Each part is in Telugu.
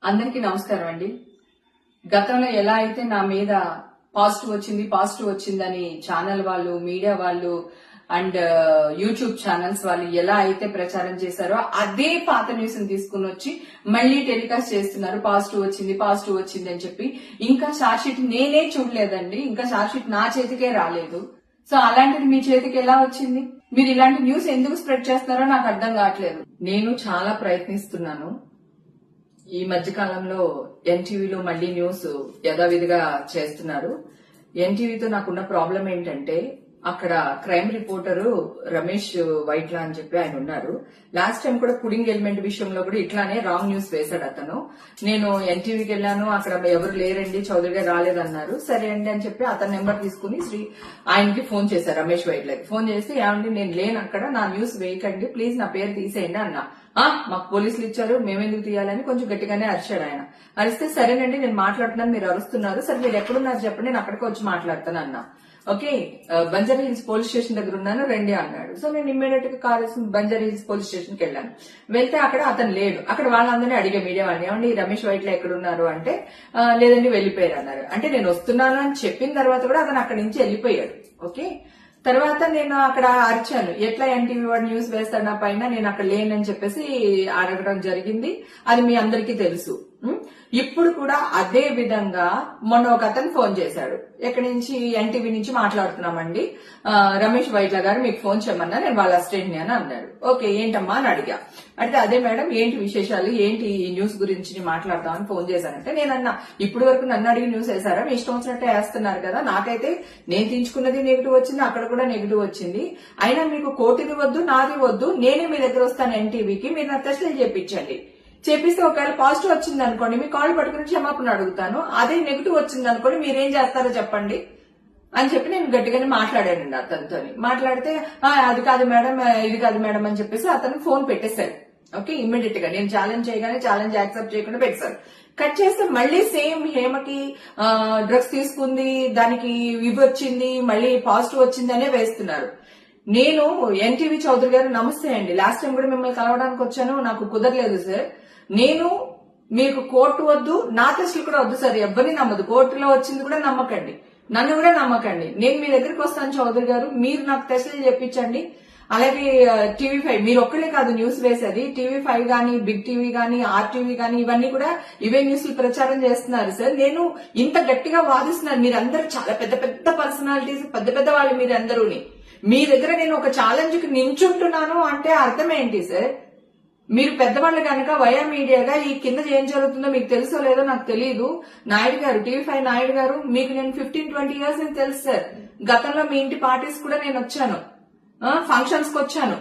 అందరికీ నమస్కారం అండి. గతంలో ఎలా అయితే నా మీద పాజిటివ్ వచ్చిందని ఛానల్ వాళ్ళు, మీడియా వాళ్ళు అండ్ యూట్యూబ్ ఛానల్స్ వాళ్ళు ఎలా అయితే ప్రచారం చేశారో అదే పాత న్యూస్ ని తీసుకుని వచ్చి మళ్ళీ టెలికాస్ట్ చేస్తున్నారు. పాజిటివ్ వచ్చింది అని చెప్పి. ఇంకా చార్జ్ షీట్ నేనే చూడలేదండి. ఇంకా చార్జ్ షీట్ నా చేతికే రాలేదు. సో అలాంటిది మీ చేతికి ఎలా వచ్చింది? మీరు ఇలాంటి న్యూస్ ఎందుకు స్ప్రెడ్ చేస్తున్నారో నాకు అర్థం కావట్లేదు. నేను చాలా ప్రయత్నిస్తున్నాను. ఈ మధ్య కాలంలో ఎన్టీవీలో మళ్లీ న్యూస్ యథావిధిగా చేస్తున్నారు. ఎన్టీవీతో నాకున్న ప్రాబ్లం ఏంటంటే అక్కడ క్రైమ్ రిపోర్టరు రమేష్ వైట్లా అని చెప్పి ఆయన ఉన్నారు. లాస్ట్ టైం కూడా పుడింగ్ ఎలిమెంట్ విషయంలో కూడా ఇట్లానే రాంగ్ న్యూస్ వేశాడు అతను. నేను ఎన్టీవీకి వెళ్ళాను, అక్కడ ఎవరు లేరండి, చౌదరి గారు రాలేదన్నారు. సరే అండి అని చెప్పి అతని నెంబర్ తీసుకుని ఆయనకి ఫోన్ చేశారు, రమేష్ వైట్లకి ఫోన్ చేసి, ఏమండి నేను లేను అక్కడ, నా న్యూస్ వేయకండి ప్లీజ్, నా పేరు తీసేయండి అన్నా. మాకు పోలీసులు ఇచ్చారు, మేమెందుకు తీయాలని కొంచెం గట్టిగానే అరిచాడు ఆయన. అరిస్తే సరేనండి నేను మాట్లాడుతున్నాను, మీరు అరుస్తున్నారు, సరే మీరు ఎక్కడున్నారు చెప్పండి, నేను అక్కడికి వచ్చి మాట్లాడతాను అన్నా. Okay, Banjara hills police station దగ్గర ఉన్నాను రండి అన్నాడు. సో నేను ఇమ్మీడియట్ గా కాల్ చేసి బంజారా హిల్స్ పోలీస్ స్టేషన్ కి వెళ్ళాను. వెళ్తే అక్కడ అతను లేడు. అక్కడ వాళ్ళందరినీ అడిగే మీడియా వాళ్ళని, ఏమండి రమేష్ వైట్ల ఎక్కడ ఉన్నారు అంటే, లేదండి వెళ్లిపోయారు అన్నారు. అంటే నేను వస్తున్నాను అని చెప్పిన తర్వాత కూడా అతను అక్కడి నుంచి వెళ్లిపోయాడు. ఓకే, తర్వాత నేను అక్కడ అరిచాను, ఎట్లా ఎన్టీవీ వాడు న్యూస్ వేస్తాడు నా పైన, నేను అక్కడ లేనని చెప్పేసి అడగడం జరిగింది. అది మీ అందరికీ తెలుసు. ఇప్పుడు కూడా అదే విధంగా మొన్న ఒక అతను ఫోన్ చేశాడు, ఎక్కడి నుంచి, ఎన్టీవీ నుంచి మాట్లాడుతున్నామండి, రమేష్ వైట్ల గారు మీకు ఫోన్ చేయమన్నా, నేను వాళ్ళ అసిస్టెంట్ ని అని అన్నాడు. ఓకే ఏంటమ్మా అని అడిగా. అంటే అదే మేడం ఏంటి విశేషాలు, ఏంటి ఈ న్యూస్ గురించి మాట్లాడదామని ఫోన్ చేశానంటే, నేనన్నా ఇప్పుడు వరకు నన్ను అడిగి న్యూస్ వేశారా, మీ ఇష్టం వచ్చినట్టే వేస్తున్నారు కదా, నాకైతే నేను తీయించుకున్నది నెగిటివ్ వచ్చింది, అక్కడ కూడా నెగిటివ్ వచ్చింది, అయినా మీకు కోటిది వద్దు నాది వద్దు, నేనే మీ దగ్గర వస్తాను ఎన్టీవీకి, మీరు నా టెస్టులు చేయించండి, చేపిస్తే ఒకవేళ పాజిటివ్ వచ్చింది అనుకోండి మీ కాల్ పట్టుకుని క్షమాపణ అడుగుతాను, అదే నెగిటివ్ వచ్చింది అనుకోండి మీరేం చేస్తారో చెప్పండి అని చెప్పి నేను గట్టిగానే మాట్లాడానండి అతనితో. మాట్లాడితే అది కాదు మేడం, ఇది కాదు మేడం అని చెప్పేసి అతను ఫోన్ పెట్టేశారు. ఓకే, ఇమ్మీడియట్ గా నేను ఛాలెంజ్ చేయగానే ఛాలెంజ్ యాక్సెప్ట్ చేయకుండా పెట్టేశారు. కట్ చేస్తే మళ్ళీ సేమ్ హేమకి డ్రగ్స్ తీసుకుంది, దానికి ఇవి వచ్చింది, మళ్ళీ పాజిటివ్ వచ్చింది అనే వేస్తున్నారు. నేను ఎన్టీవీ చౌదరి గారు నమస్తే అండి, లాస్ట్ టైం కూడా మిమ్మల్ని కలవడానికి వచ్చాను, నాకు కుదరలేదు సార్, నేను మీకు కోర్టు వద్దు, నా టెస్టులు కూడా వద్దు సార్, ఎవరిని నమ్మదు, కోర్టులో వచ్చింది కూడా నమ్మకండి, నన్ను కూడా నమ్మకండి, నేను మీ దగ్గరికి వస్తాను చౌదరి గారు, మీరు నాకు టెస్టులు చెప్పించండి. అలాగే టీవీ5 మీరు ఒక్కళ్ళే కాదు న్యూస్ వేసేది, టీవీ5 గానీ, బిగ్ టీవీ గానీ, ఆర్టీవీ గానీ, ఇవన్నీ కూడా ఇవే న్యూస్లు ప్రచారం చేస్తున్నారు సార్. నేను ఇంత గట్టిగా వాదిస్తున్నాను, మీరందరూ చాలా పెద్ద పెద్ద పర్సనాలిటీస్, పెద్ద పెద్ద వాళ్ళు మీరందరూని, మీ దగ్గర నేను ఒక ఛాలెంజ్ కి నించుంటున్నాను అంటే అర్థం ఏంటి సార్? మీరు పెద్దవాళ్ళు కనుక వయా మీడియాగా ఈ కింద ఏం జరుగుతుందో మీకు తెలుసో లేదో నాకు తెలియదు. నాయుడు గారు, టీవీ5 నాయుడు గారు, మీకు నేను 15-20 ఇయర్స్ అని తెలుసు సార్. గతంలో మీ ఇంటి పార్టీస్ కూడా నేను వచ్చాను, ఫంక్షన్స్ కి వచ్చాను,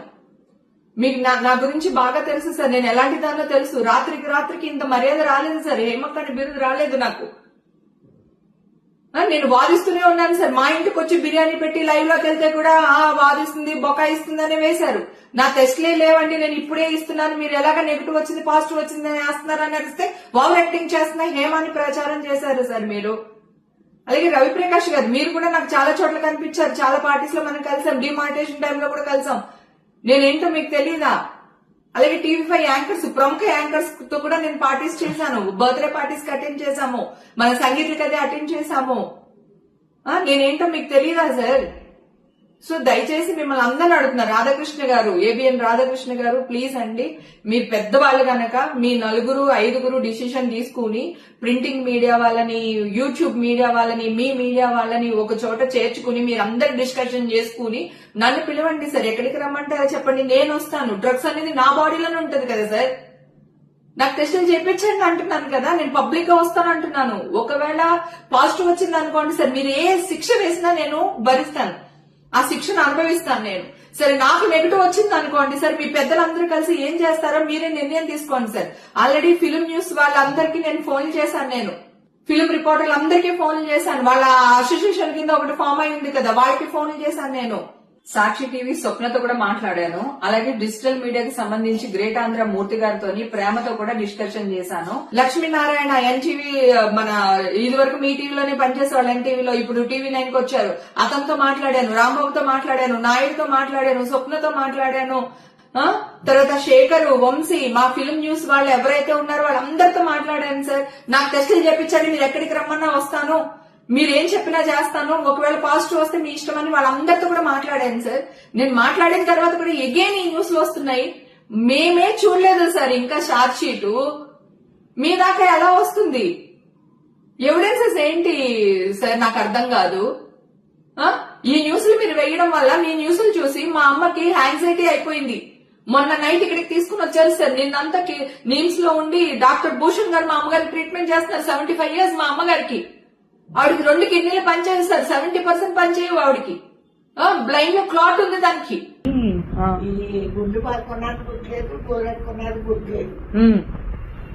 మీకు నా గురించి బాగా తెలుసు సార్, నేను ఎలాంటి దానిలో తెలుసు. రాత్రికి ఇంత మర్యాద రాలేదు సార్, హేమక్కని బిరుదు రాలేదు నాకు. నేను వాదిస్తూనే ఉన్నాను సార్, మా ఇంటికి వచ్చి బిర్యానీ పెట్టి లైవ్ లోకి వెళ్తే కూడా వాదిస్తుంది, బొకాయిస్తుంది అని వేశారు. నా టెస్ట్లే లేవండి, నేను ఇప్పుడే ఇస్తున్నాను, మీరు ఎలాగ నెగిటివ్ వచ్చింది పాజిటివ్ వచ్చింది అని వేస్తున్నారని అడిగితే వావ్ యాక్టింగ్ చేస్తున్నా హేమాని ప్రచారం చేశారు సార్ మీరు. అలాగే రవిప్రకాష్ గారు, మీరు కూడా నాకు చాలా చోట్ల కనిపించారు, చాలా పార్టీస్ లో మనం కలిసాం, డిమానిటేషన్ టైంలో కూడా కలిసాం, నేనేంటో మీకు తెలియదా? అలాగే టీవీ5 యాంకర్స్, ప్రముఖ యాంకర్స్ తో కూడా నేను పార్టీస్ చేశాను, బర్త్డే పార్టీస్ కి అటెండ్ చేశాము, మన సంగీతకి అదే అటెండ్ చేశాము, నేనేంటో మీకు తెలియదా సార్? సో దయచేసి మిమ్మల్ని అందరూ అడుగుతున్నారు, రాధాకృష్ణ గారు, ఏబిఎన్ రాధాకృష్ణ గారు, ప్లీజ్ అండి, మీరు పెద్దవాళ్ళు గనక మీ 4-5 డిసిషన్ తీసుకుని ప్రింటింగ్ మీడియా వాళ్ళని, యూట్యూబ్ మీడియా వాళ్ళని, మీ మీడియా వాళ్ళని ఒక చోట చేర్చుకుని మీరందరు డిస్కషన్ చేసుకుని నన్ను పిలవండి సార్, ఎక్కడికి రమ్మంటారో చెప్పండి, నేను వస్తాను. డ్రగ్స్ అనేది నా బాడీలోనే ఉంటది కదా సార్, నాకు టెస్టులు చేయించండి అంటున్నాను కదా, నేను పబ్లిక్ గా వస్తాను అంటున్నాను. ఒకవేళ పాజిటివ్ వచ్చింది అనుకోండి సార్, మీరు ఏ శిక్ష వేసినా నేను భరిస్తాను, ఆ శిక్షను అనుభవిస్తాను నేను. సరే నాకు నెగిటివ్ వచ్చింది అనుకోండి సార్, మీ పెద్దలందరూ కలిసి ఏం చేస్తారో మీరే నిర్ణయం తీసుకోండి సార్. ఆల్రెడీ ఫిలిం న్యూస్ వాళ్ళందరికీ నేను ఫోన్ చేశాను, నేను ఫిలిం రిపోర్టర్లు అందరికీ ఫోన్లు చేశాను, వాళ్ళ అసోసియేషన్ కింద ఒకటి ఫామ్ అయి ఉంది కదా, వాళ్ళకి ఫోన్లు చేశాను నేను. సాక్షి టీవీ స్వప్నతో కూడా మాట్లాడాను. అలాగే డిజిటల్ మీడియాకి సంబంధించి గ్రేట్ ఆంధ్ర మూర్తి గారితో ప్రేమతో కూడా డిస్కషన్ చేశాను. లక్ష్మీనారాయణ ఎన్టీవీ, మన ఇది వరకు మీ టీవీలోనే పనిచేసే వాళ్ళు ఎన్టీవీలో ఇప్పుడు టీవీ9 కి వచ్చారు, అతనితో మాట్లాడాను, రాంబాబుతో మాట్లాడాను, నాయుడుతో మాట్లాడాను, స్వప్నతో మాట్లాడాను, తర్వాత శేఖర్, వంశీ, మా ఫిల్మ్ న్యూస్ వాళ్ళు ఎవరైతే ఉన్నారో వాళ్ళందరితో మాట్లాడాను సార్. నాకు టెస్టులు చెప్పించండి, మీరు ఎక్కడికి రమ్మన్నా వస్తాను, మీరు ఏం చెప్పినా చేస్తాను, ఒకవేళ పాజిటివ్ వస్తే మీ ఇష్టం అని వాళ్ళందరితో కూడా మాట్లాడాను సార్. నేను మాట్లాడిన తర్వాత కూడా ఎగైన్ ఈ న్యూస్ లో వస్తున్నాయి. మేమే చూడలేదు సార్ ఇంకా షార్ట్ షీటు, మీ దాకా ఎలా వస్తుంది? ఎవిడెన్సెస్ ఏంటి సార్ నాకు అర్థం కాదు. ఈ న్యూస్లు మీరు వేయడం వల్ల మీ న్యూస్లు చూసి మా అమ్మకి యాంగ్జైటీ అయిపోయింది. మొన్న నైట్ ఇక్కడికి తీసుకుని వచ్చారు సార్. నిన్నంతా నిమ్స్ లో ఉండి డాక్టర్ భూషణ్ గారు మా అమ్మగారికి ట్రీట్మెంట్ చేస్తున్నారు. 75 years మా అమ్మగారికి. ఆవిడకి 2 కిడ్నీలు పనిచేయవు సార్, 70% పనిచేయవు ఆవిడకి. బ్లైండ్ లో క్లాట్ ఉంది దానికి. ఈ గుడ్డు పడుకున్నది గుడ్లేదు, కూరెట్టుకున్నది గుడ్లేదు,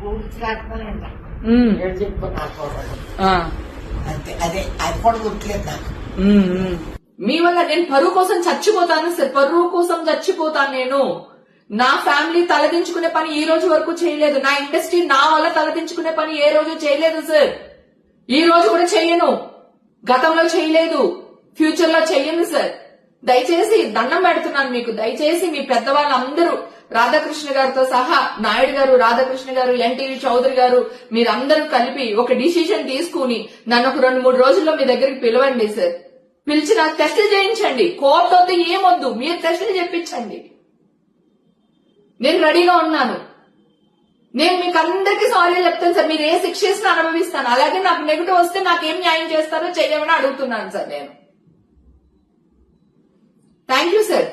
ఊడ్చులాడుతానంట చెప్పుకున్నారు. అంతే, అదే అది కూడా గుర్తులేదు నాకు. మీ వల్ల నేను పరువు కోసం చచ్చిపోతాను సార్, పరువు కోసం చచ్చిపోతాను నేను. నా ఫ్యామిలీ తలదించుకునే పని ఈ రోజు వరకు చేయలేదు. నా ఇండస్ట్రీ నా వల్ల తలదించుకునే పని ఏ రోజు చేయలేదు సార్. ఈ రోజు కూడా చెయ్యను, గతంలో చేయలేదు, ఫ్యూచర్ లో చెయ్యను సార్. దయచేసి దండం పెడుతున్నాను మీకు. దయచేసి మీ పెద్దవాళ్ళందరూ, రాధాకృష్ణ గారితో సహా, నాయుడు గారు, రాధాకృష్ణ గారు, ఎన్టీవీ చౌదరి గారు, మీరందరూ కలిపి ఒక డిసిషన్ తీసుకుని నన్ను ఒక 2-3 రోజుల్లో మీ దగ్గరికి పిలవండి సార్. పిలిచి నాకు టెస్టులు చేయించండి. కోర్టు వద్దు, ఏమొద్దు, మీరు టెస్టులు చేయించండి. నేను రెడీగా ఉన్నాను. నేను మీకు అందరికీ సారీ చెప్తాను సార్. మీరు ఏ శిక్ష చేసినా అనుభవిస్తాను. అలాగే నాకు నెగిటివ్ వస్తే నాకేం న్యాయం చేస్తారో చేయమని అడుగుతున్నాను సార్ నేను. Thank you sir.